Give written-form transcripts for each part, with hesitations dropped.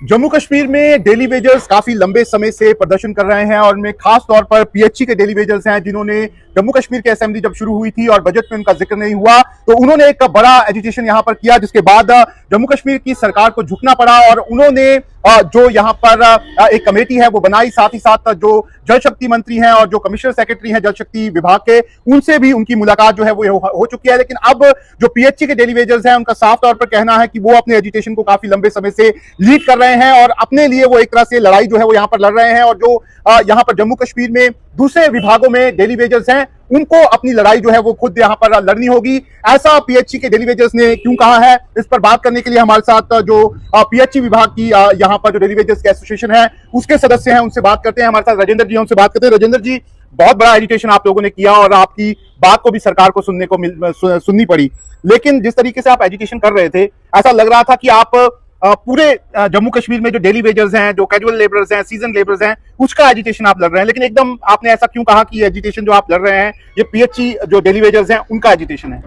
जम्मू कश्मीर में daily wagers काफी लंबे समय से प्रदर्शन कर रहे हैं और उनमें खास तौर पर पीएचई के डेली वेजर्स हैं जिन्होंने जम्मू कश्मीर की असेंबली जब शुरू हुई थी और बजट में उनका जिक्र नहीं हुआ तो उन्होंने एक बड़ा एजिटेशन यहां पर किया, जिसके बाद जम्मू कश्मीर की सरकार को झुकना पड़ा और उन्होंने जो यहां पर एक कमेटी है वो बनाई। साथ ही साथ जो जल शक्ति मंत्री हैं और जो कमिश्नर सेक्रेटरी हैं जल शक्ति विभाग के, उनसे भी उनकी मुलाकात जो है वो हो चुकी है। लेकिन अब जो पीएचई के डेली वेजर्स हैं उनका साफ तौर पर कहना है कि वो अपने एजिटेशन को काफी लंबे समय से लीड कर रहे हैं और अपने लिए वो एक तरह से लड़ाई जो है वो यहां पर लड़ रहे हैं और जो यहां पर जम्मू कश्मीर में दूसरे विभागों में डेली वेजर्स हैं उनको अपनी लड़ाई जो है वो खुद यहां पर लड़नी होगी। ऐसा पीएचई के डेली वेजर्स ने क्यों कहा है, इस पर बात करने के लिए हमारे साथ जो पीएचई विभाग की यहां पर जो डेली वेजर्स की एसोसिएशन है उसके सदस्य हैं, उनसे बात करते हैं। हमारे साथ राजेंद्र जी, उनसे बात करते हैं। राजेंद्र जी, बहुत बड़ा एजिटेशन आप लोगों ने किया और आपकी बात को भी सरकार को सुननी पड़ी, लेकिन जिस तरीके से आप एजिटेशन कर रहे थे ऐसा लग रहा था कि आप पूरे जम्मू कश्मीर में जो डेली वेजर्स हैं, जो कैजुअल लेबरर्स हैं, सीजन लेबरर्स हैं, उसका एजिटेशन आप लड़ रहे हैं। लेकिन एकदम आपने ऐसा क्यों कहा कि एजिटेशन जो आप लड़ रहे हैं ये पीएचई जो डेली वेजर्स हैं उनका एजिटेशन है?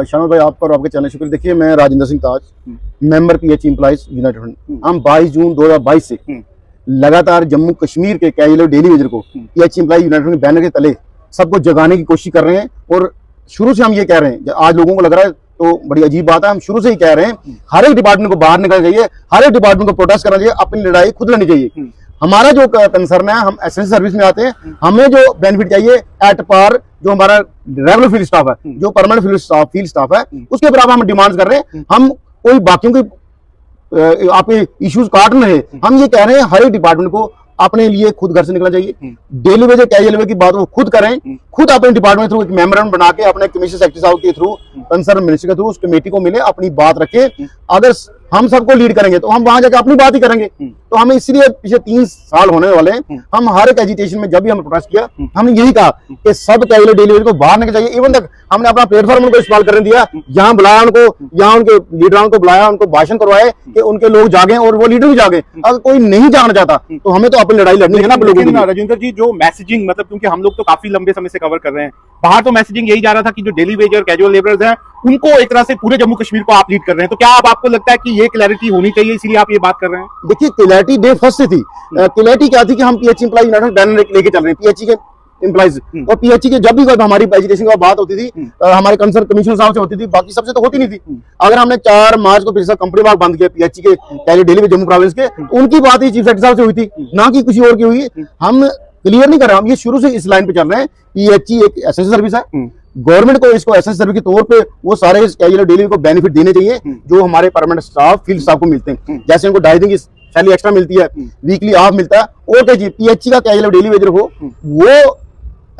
शामिल भाई, आपका और आपके चैनल शुक्रिया। देखिए, मैं Rajendra Singh Taj, member PHE employees united front. हम 22 जून 2022 से लगातार जम्मू कश्मीर के कैजुअल डेली वेजर को PHE employees united front banner के तले सबको जगाने की कोशिश कर रहे हैं। और शुरू से हम ये कह रहे हैं, आज लोगों को लग रहा है तो बड़ी अजीब बात है, हम शुरू से ही कह रहे हैं हर एक डिपार्टमेंट को बाहर निकलना चाहिए, हर एक डिपार्टमेंट को प्रोटेस्ट करना चाहिए, अपनी लड़ाई खुद लड़नी चाहिए। हमारा जो कंसर्न है, हम एसेंशियल सर्विस में आते हैं, हमें जो बेनिफिट चाहिए एट पार जो हमारा रेगुलर फील्ड स्टाफ है, जो परमानेंट फील्ड स्टाफ है, उसके बराबर हम डिमांड कर रहे हैं। हम कोई बाकियों की आपके इश्यूज काट रहे हैं, हम ये कह रहे हैं हर एक डिपार्टमेंट को अपने लिए खुद घर से निकलना चाहिए। डेली वेजर कैजुअल वेजर की बात वो खुद करें, खुद अपने डिपार्टमेंट थ्रू एक मेमोरेंडम बना के अपने कमिश्नर सेक्रेटरी साहब के थ्रू, कंसर्न मिनिस्टर के थ्रू उस कमेटी को मिले, अपनी बात रखे। अगर हम सबको लीड करेंगे तो हम वहां जाकर अपनी बात ही करेंगे। तो हमें इसलिए पिछले 3 साल होने वाले हैं, हम हर एक एजिटेशन में जब भी हमने प्रोटेस्ट किया हमने यही कहा कि सब कैजुअल डेली वेजर को बाहर निकलना चाहिए। इवन तक हमने अपना प्लेटफॉर्म उनको इस्तेमाल करने दिया, जहां बुलाया उनको, यहाँ उनके लीडरों को बुलाया, उनको भाषण करवाए कि उनके लोग जागे और वो लीडर भी जागे। अगर कोई नहीं जाना चाहता तो हमें तो अपनी लड़ाई लड़नी है ना। राजेंद्र जी, जो मैसेजिंग, मतलब क्योंकि हम लोग तो काफी लंबे समय से कवर कर रहे हैं, बाहर तो मैसेजिंग यही जा रहा था कि जो डेली वेजर कैजुअल लेबरर्स हैं उनको एक तरह से पूरे जम्मू कश्मीर को आप लीड कर रहे हैं, तो क्या अब आपको लगता है कि ये क्लैरिटी होनी चाहिए इसीलिए आप ये बात कर रहे हैं? देखिए, क्लैरिटी डे फर्स्ट से थी। क्लैरिटी क्या थी कि हम पीएचई एम्प्लॉइज यूनाइटेड बैनर लेके चल रहे हैं, पीएचई के एम्प्लॉइज। और पीएचई के जब भी हमारी एजुकेशन की बात होती थी हमारे कंसर्न कमिश्नर साहब से होती थी, बाकी सबसे तो होती नहीं थी। अगर हमने 4 मार्च को फिर कंपनी बाग बंद किया पीएचई के कैजुअल डेली जम्मू प्रोविंस के, तो उनकी बात ही चीफ सेक्रेटरी साहब से हुई थी, ना कि किसी और की हुई। हम क्लियर नहीं कर रहे, हम ये शुरू से इस लाइन पे चल रहे हैं। पीएचई एक एसेंशियल सर्विस है, गवर्नमेंट को इसको एसेंशियल सर्विस के तौर पे वो सारे कैजुअल डेली को बेनिफिट देने चाहिए जो हमारे परमानेंट स्टाफ, फील्ड स्टाफ को मिलते हैं। जैसे उनको 2.5 दिन की सैलरी एक्स्ट्रा मिलती है, वीकली ऑफ मिलता है, और क्या पीएचई का कैजुअल डेली वेजर हो वो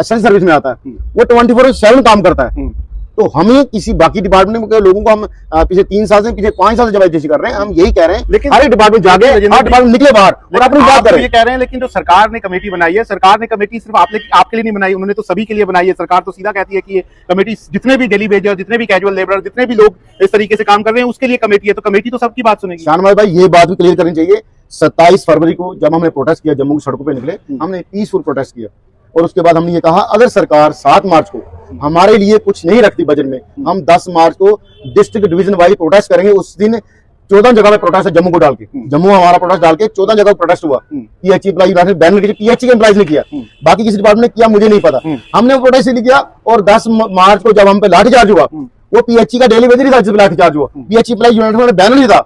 एसेंशियल सर्विस में आता है, वो 24/7 काम करता है। तो हमें किसी बाकी डिपार्टमेंट के लोगों को हम पिछले 3 साल से, पिछले 5 साल से जब एजुकेशन कर रहे हैं, हम यही कह रहे हैं लेकिन हर डिपार्टमेंट जाके, हर डिपार्टमेंट निकले बाहर और अपनी बात करें। ये कह रहे हैं, लेकिन जो सरकार ने कमेटी बनाई है, सरकार ने कमेटी सिर्फ आपके लिए नहीं बनाई, उन्होंने तो सभी के लिए बनाई है। सरकार तो सीधा कहती है कि ये कमेटी जितने भी डेली वेजर, जितने भी कैजुअल लेबर, जितने भी लोग इस तरीके से काम कर रहे हैं उसके लिए कमेटी है, तो कमेटी तो सबकी बात सुनेगी। शानवाज भाई, ये बात भी क्लियर करनी चाहिए। 27 फरवरी को जब हमने प्रोटेस्ट किया, जम्मू की सड़कों पर निकले, हमने पीसफुल प्रोटेस्ट किया और उसके बाद हमने ये कहा अगर सरकार 7 मार्च को हमारे लिए कुछ नहीं रखती बजट में, हम 10 मार्च को डिस्ट्रिक्ट डिवीजन वाइज प्रोटेस्ट करेंगे। उस दिन 14 जगह पे प्रोटेस्ट है, जम्मू को डाल के, जम्मू हमारा प्रोटेस्ट डाल के 14 जगह प्रोटेस्ट हुआ। पीएचई एम्प्लॉइज बैनर पीएचई के एम्प्लॉइज ने किया, बाकी किसी डिपार्टमेंट ने किया मुझे नहीं पता। हमने प्रोटेस्ट इसलिए किया और 10 मार्च को जब हम पे लाठीचार्ज हुआ, वो पीएचई का डेली वेजर ही था जिस पे लाठीचार्ज हुआ, पीएचई एम्प्लॉइज यूनाइटेड में बैनर ही था।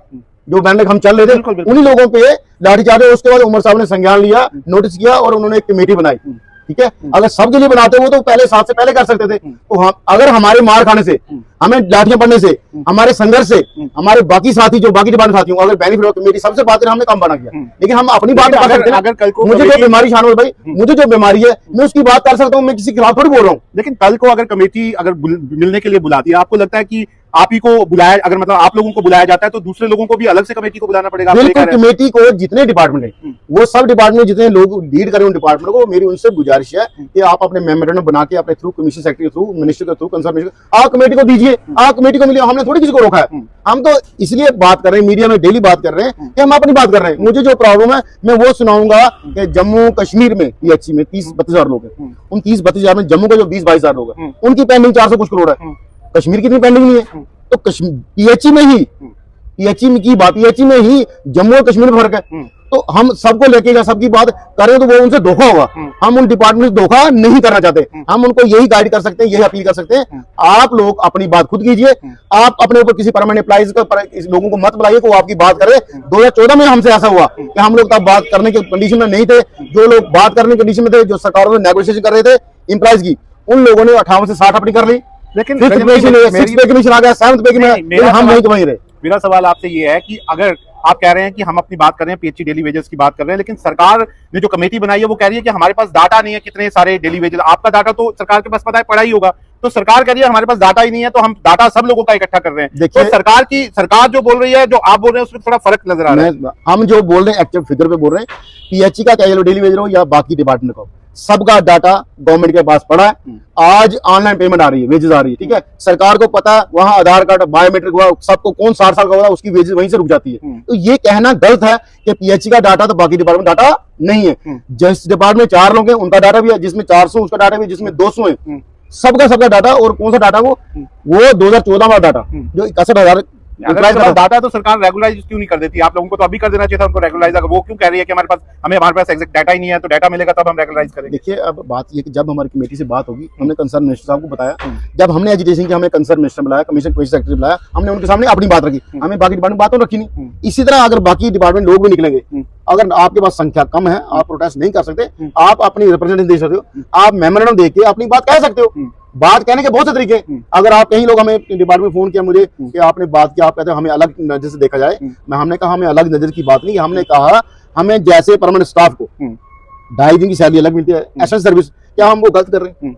जो बैनर हम चल रहे थे उन्हीं लोगों पे लाठीचार्ज हुआ। उसके बाद उमर साहब ने संज्ञान लिया, नोटिस किया और उन्होंने एक कमेटी बनाई। ठीक है, अगर सबके लिए बनाते हो तो पहले 7 से पहले कर सकते थे। तो हम अगर हमारे मार खाने से, हमें लाठियां पड़ने से, हमारे संघर्ष से, हमारे बाकी साथी जो बाकी डिपार्टमेंट साथियों अगर बेनिफिट हो, कमेटी सबसे बात करें, हमने काम बना किया। लेकिन हम अपनी बात कर सकते हैं। अगर कल को मुझे जो बीमारी, शानवाज भाई, मुझे जो बीमारी है मैं उसकी बात कर सकता हूँ, मैं किसी के खिलाफ थोड़ी बोल रहा हूँ। लेकिन कल को अगर कमेटी अगर मिलने के लिए बुलाती है, आपको लगता है कि आप ही को बुलाया, अगर मतलब आप लोगों को बुलाया जाता है तो दूसरे लोगों को भी अलग से कमेटी को बुलाना पड़ेगा? बिल्कुल, कमेटी को जितने डिपार्टमेंट है वो सब डिपार्टमेंट जितने लोग लीड करें उन डिपार्टमेंट को, मेरी उनसे गुजारिश है कि आप अपने मेमोरेंडम बना के अपने थ्रू, कमिश्नर सेक्रेटरी के थ्रू, मिनिस्टर के थ्रू, कंसर्न मिनिस्टर, आप कमेटी को दीजिए, आप कमेटी को मिलिए। हमने थोड़ी किसी को रोका है, हम तो इसलिए बात कर रहे हैं, मीडिया में डेली बात कर रहे हैं कि हम अपनी बात कर रहे हैं। मुझे जो प्रॉब्लम है मैं वो सुनाऊंगा कि जम्मू कश्मीर में पीएचई में 30-32 हजार लोग हैं, उन 30-32 हजार में जम्मू के जो 20-22 हजार लोग हैं उनकी पेंडिंग 400 कुछ करोड़ है, कश्मीर की इतनी पेंडिंग नहीं है। तो पीएचई में ही पीएचई की बात, पीएचई में ही जम्मू और कश्मीर में फर्क है। तो हम सबको लेके जा, सबकी बात करें तो वो उनसे धोखा होगा। हम उन डिपार्टमेंट से धोखा नहीं करना चाहते। हम उनको यही गाइड कर सकते हैं, यही अपील कर सकते हैं, आप लोग अपनी बात खुद कीजिए। आप अपने ऊपर किसी परमानेंट एम्प्लॉइज को, इस लोगों को मत बुलाइए कि वो आपकी बात करे। 2014 में हमसे ऐसा हुआ कि हम लोग तब बात करने की कंडीशन में नहीं थे। जो लोग बात करने की कंडीशन में थे, जो सरकारों में नेगोशिएशन कर रहे थे एम्प्लॉइज की, उन लोगों ने 58 से 60 अपनी कर ली। लेकिन 6th पे कमीशन आ गया, 7th पे कमीशन, हम वहीं के वहीं रहे। मेरा सवाल आपसे ये है कि अगर आप कह रहे हैं कि हम अपनी बात कर रहे हैं, पीएचई डेली वेजेस की बात कर रहे हैं, लेकिन सरकार ने जो कमेटी बनाई है वो कह रही है कि हमारे पास डाटा नहीं है कितने सारे डेली वेजेस। आपका डाटा तो सरकार के पास पता है, पड़ा ही होगा। तो सरकार कह रही है हमारे पास डाटा ही नहीं है, तो हम डाटा सब लोगों का इकट्ठा कर रहे हैं। तो सरकार जो बोल रही है, जो आप बोल रहे हैं, उसमें थोड़ा फर्क नजर आ रहा है। हम जो बोल रहे हैं एक्चुअल फिगर पे बोल रहे हैं, पीएचई का चाहे डेली वेज हो या बाकी डिपार्टमेंट का, सबका डाटा गवर्नमेंट के पास पड़ा है। आज ऑनलाइन पेमेंट आ रही है, वेजेस आ रही है, ठीक है। सरकार को पता है वहां आधार कार्ड, बायोमेट्रिक हुआ, सबको कौन 60 साल का होगा उसकी वेजेस वहीं से रुक जाती है। तो ये कहना गलत है कि पीएचई का डाटा तो बाकी डिपार्टमेंट डाटा नहीं है। जिस डिपार्टमेंट में 4 लोग हैं उनका डाटा भी है, जिसमें 400 उसका डाटा भी है, जिसमें 200 है, सबका डाटा। और कौन सा डाटा? वो 2014 वाला डाटा जो 61,000 डाटा। तो सरकार रेगुलराइज क्यों नहीं कर देती? आप लोगों को तो अभी कर देना चाहिए था उनको रेगुलराइज। अगर वो क्यों कह रही है कि हमारे पास एग्जैक्ट डाटा ही नहीं है, तो डाटा मिलेगा तब हम रेगुलराइज करेंगे। देखिए, अब बात ये कि जब हमारी कमेटी से बात होगी, हमने कंसर्न मिनिस्टर साहब को बताया, जब हमने एजुकेशन की हमें कंसर्न मिनिस्टर बुलाया, कमीशन सेक्रेटरी बुलाया, हमने उनके सामने अपनी बात रखी, हमें बाकी डिपार्टमेंट बातों रखी नहीं। इसी तरह अगर बाकी डिपार्टमेंट लोग भी निकलेंगे, अगर आपके पास संख्या कम है, आप प्रोटेस्ट नहीं कर सकते, आप अपनी रिप्रेजेंटेशन दे सकते हो, आप मेमोरेंडम देख के अपनी बात कह सकते हो। बात कहने के बहुत से तरीके। अगर आप कहीं लोग हमें डिपार्टमेंट में फोन किया मुझे कि आपने बात की, आप कहते हो हमें अलग नजर से देखा जाए, हमने कहा हमें अलग नजर की बात नहीं, हमने कहा हमें जैसे परमानेंट स्टाफ को 2.5 दिन की सैलरी अलग मिलती है, एसेंशियल सर्विस, क्या हम वो गलत कर रहे हैं?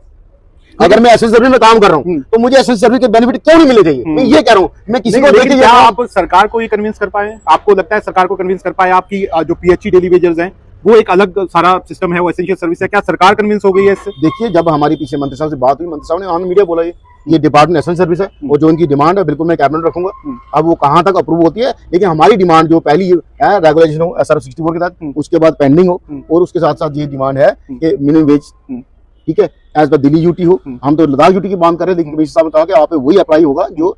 अगर मैं एसेंशियल सर्विस में काम कर रहा हूँ तो मुझे एसेंशियल सर्विस के बेनिफिट क्यों नहीं मिलने चाहिए? मैं ये कह रहा हूँ, मैं किसी को लेकिन क्या आप सरकार को ये कन्विंस कर पाए? आपको लगता है सरकार को कन्विंस कर पाए आपकी जो पीएचई डेली वेजर्स हैं वो एक अलग सारा सिस्टम है, वो एसेंशियल सर्विस है, क्या सरकार कन्विंस हो गई है इससे? देखिए, जब हमारी पीछे मंत्री साहब से बात हुई, मंत्री साहब ने ऑन मीडिया बोला ये डिपार्टमेंट एसेंशियल सर्विस है और जो इनकी डिमांड है बिल्कुल मैं कैबिनेट रखूंगा। अब वो कहां तक अप्रूव होती है, लेकिन हमारी डिमांड जो पहली है रेगुलेशन हो SR 64 के तहत, उसके बाद पेंडिंग हो, और उसके साथ साथ ये डिमांड है कि मिनिमम वेज, ठीक है, एज पर दिल्ली यूटी हो। हम तो लद्दाख यूटी की मांग कर रहे हैं, लेकिन कमिश्नर साहब ने कहा कि आप वही अप्लाई होगा जो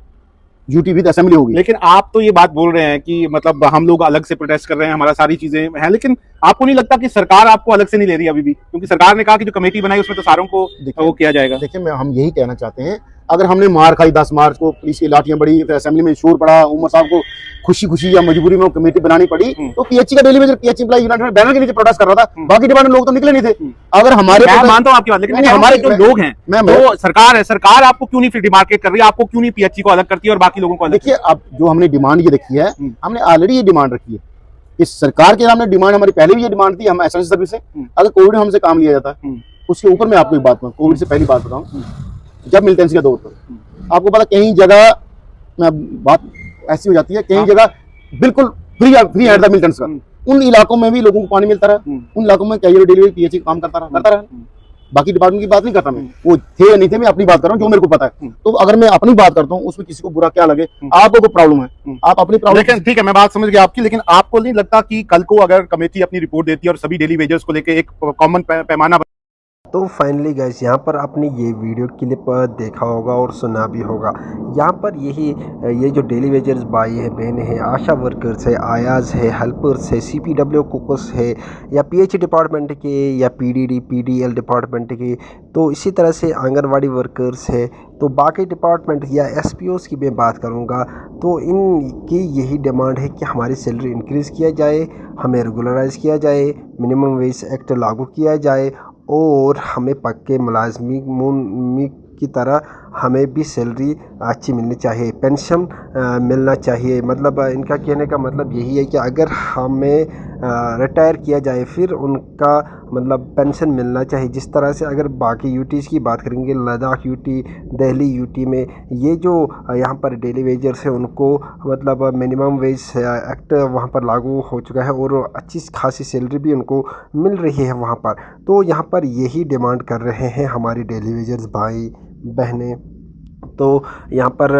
यूटी विद असेंबली होगी। लेकिन आप तो ये बात बोल रहे हैं कि मतलब हम लोग अलग से प्रोटेस्ट कर रहे हैं, हमारा सारी चीजें हैं, लेकिन आपको नहीं लगता कि सरकार आपको अलग से नहीं ले रही अभी भी? क्योंकि सरकार ने कहा कि जो कमेटी बनाई उसमें तो सारों को वो किया जाएगा। देखिए, हम यही कहना चाहते हैं, अगर हमने मार खाई 10 मार्च को, पुलिस की लाठियां बड़ी, फिर असेंबली में शोर पड़ा, उमर साहब को खुशी या मजबूरी में कमेटी बनानी पड़ी, तो पीएचई का daily wager, PHE employ united banner के नीचे प्रोटेस्ट कर रहा था, बाकी डिपार्टमेंट लोग तो निकले नहीं थे। अगर हमारे, मैं मानता हूं आपकी बात, लेकिन हमारे जो लोग हैं, तो सरकार है, सरकार आपको क्यों नहीं फिर डिमार्केट कर रही है? आपको क्यों नहीं पीएचई को अलग करती है और बाकी लोगों को अलग? देखिए, अब जो हमने डिमांड ये रखी है, हमने ऑलरेडी ये डिमांड रखी है, इस सरकार के सामने डिमांड हमारी पहले भी ये डिमांड थी, हम एसेंशियल सर्विस से, अगर कोविड में हमसे काम लिया जाता है, उसके ऊपर मैं आपको एक बात कहूँ, कोविड से पहली बात बताऊं, जब मिलिटेंसी का दौर था, आपको पता कहीं जगह बात ऐसी हो जाती है, कहीं जगह बिल्कुल फ्री हैंड था मिलिटेंस का, उन इलाकों में भी लोगों को पानी मिलता रहा, उन इलाकों में कैजुअल डिलीवरी पीएचई काम करता रहा। बाकी डिपार्टमेंट की बात नहीं करता मैं, वो थे या नहीं थे, मैं अपनी बात कर रहा हूँ जो मेरे को पता है। तो अगर मैं अपनी बात करता हूँ उसमें किसी को बुरा क्या लगे, आपको कोई प्रॉब्लम है, आप अपनी प्रॉब्लम। लेकिन ठीक है, मैं बात समझ गया आपकी, लेकिन आपको नहीं लगता कि कल को अगर कमेटी अपनी रिपोर्ट देती है और सभी डेली वेजर्स को लेकर एक कॉमन पैमाना? तो फाइनली गाइस, यहाँ पर आपने ये वीडियो क्लिप देखा होगा और सुना भी होगा। यहाँ पर ये जो डेली वेजर्स भाई है, बहनें हैं, आशा वर्कर्स है, आयाज है, हेल्पर्स है, CPW कुकर्स है, या पीएचई डिपार्टमेंट के, या PDD PDL डिपार्टमेंट के, तो इसी तरह से आंगनवाड़ी वर्कर्स है, तो बाकी डिपार्टमेंट या SPOs की मैं बात करूँगा, तो इनकी यही डिमांड है कि हमारी सैलरी इंक्रीज़ किया जाए, हमें रेगुलराइज किया जाए, मिनिमम वेज एक्ट लागू किया जाए, और हमें पक्के मुलाजमी की तरह हमें भी सैलरी अच्छी मिलनी चाहिए, पेंशन मिलना चाहिए। मतलब इनका कहने का मतलब यही है कि अगर हमें रिटायर किया जाए फिर उनका मतलब पेंशन मिलना चाहिए। जिस तरह से अगर बाकी यूटीज़ की बात करेंगे, लद्दाख यूटी, दिल्ली यूटी में ये जो यहाँ पर डेली वेजर्स है उनको मतलब मिनिमम वेज एक्ट वहाँ पर लागू हो चुका है और अच्छी खासी सैलरी भी उनको मिल रही है वहाँ पर। तो यहाँ पर यही डिमांड कर रहे हैं हमारी डेली वेजर्स भाई बहनें। तो यहाँ पर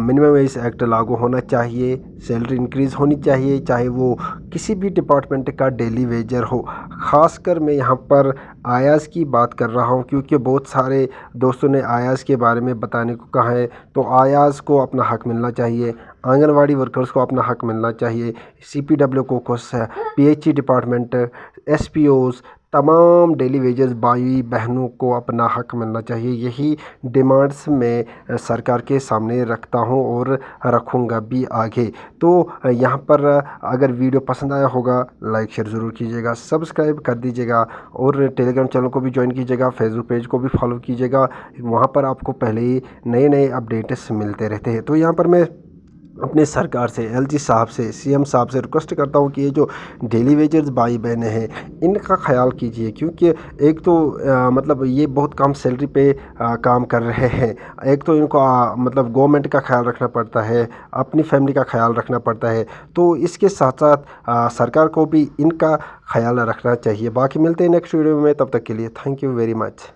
मिनिमम वेज एक्ट लागू होना चाहिए, सैलरी इंक्रीज़ होनी चाहिए, चाहे वो किसी भी डिपार्टमेंट का डेली वेजर हो। ख़ासकर मैं यहाँ पर आयाज़ की बात कर रहा हूँ, क्योंकि बहुत सारे दोस्तों ने आयाज़ के बारे में बताने को कहा है। तो आयाज़ को अपना हक मिलना चाहिए, आंगनवाड़ी वर्कर्स को अपना हक मिलना चाहिए, CPW कोकस, PHE डिपार्टमेंट, SPOs, तमाम डेली वेजेस भाई बहनों को अपना हक मिलना चाहिए। यही डिमांड्स मैं सरकार के सामने रखता हूं और रखूंगा भी आगे। तो यहाँ पर अगर वीडियो पसंद आया होगा लाइक शेयर ज़रूर कीजिएगा, सब्सक्राइब कर दीजिएगा और टेलीग्राम चैनल को भी ज्वाइन कीजिएगा, फेसबुक पेज को भी फॉलो कीजिएगा। वहाँ पर आपको पहले ही नए नए अपडेट्स मिलते रहते हैं। तो यहाँ पर मैं अपने सरकार से, LG साहब से, CM साहब से रिक्वेस्ट करता हूँ कि ये जो डेली वेजर्स भाई बहनें हैं इनका ख्याल कीजिए, क्योंकि एक तो मतलब ये बहुत कम सैलरी पे काम कर रहे हैं। एक तो इनको मतलब गवर्नमेंट का ख्याल रखना पड़ता है, अपनी फैमिली का ख्याल रखना पड़ता है। तो इसके साथ साथ सरकार को भी इनका ख्याल रखना चाहिए। बाकी मिलते हैं नेक्स्ट वीडियो में, तब तक के लिए थैंक यू वेरी मच।